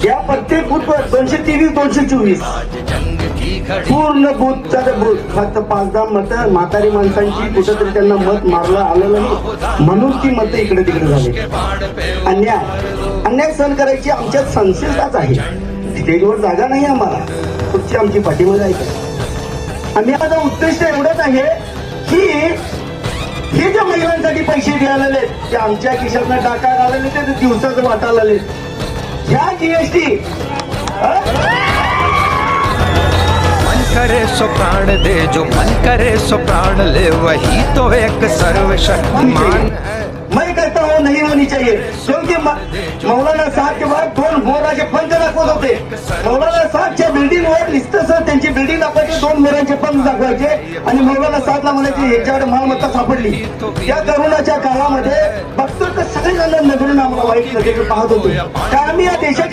या प्रत्येक बूथवर 223 224 पूर्ण बूथचा बूथ फक्त 5-10 मतं म्हातारी माणसांची कुठंतरी त्यांना मत मारलं आलेलं नाही म्हणून ती मतं इकडे तिकडे झाली. अन्याय सहन करायची आमच्यात संसिद्धताच आहे. स्टेजवर जागा नाही आम्हाला, पुढची आमची पाठीमध्ये आहे. आणि माझा उद्देश एवढंच आहे की हे जे महिलांसाठी पैसे द्यायला आले ते आमच्या खिशातनं टाका घालले ते दिवसाचं वाटायला आले. ह्या जीएसटी मन करे सो प्राण दे, जो मन करे सो प्राण ले, वही तो एक सर्वशक्तिमान है. मैं कहता हूँ नहीं होनी चाहिए, क्योंकि मौलाना साहब के बाद 2 मोराचे पंच दाखवत होते. मौलाना साहेबच्या बिल्डिंग वर लिस्ट सर त्यांची बिल्डिंग दाखवायची, 2 मोरांचे पंच दाखवायचे आणि मौलाना साहेबला म्हणायचे ह्याच्याकडे मालमत्ता सापडली. या करोनाच्या काळामध्ये बघतो तर सगळेजण नजरेनं आम्हाला वाईट नजरेनं पाहत होतो. कारण आम्ही या देशाच्या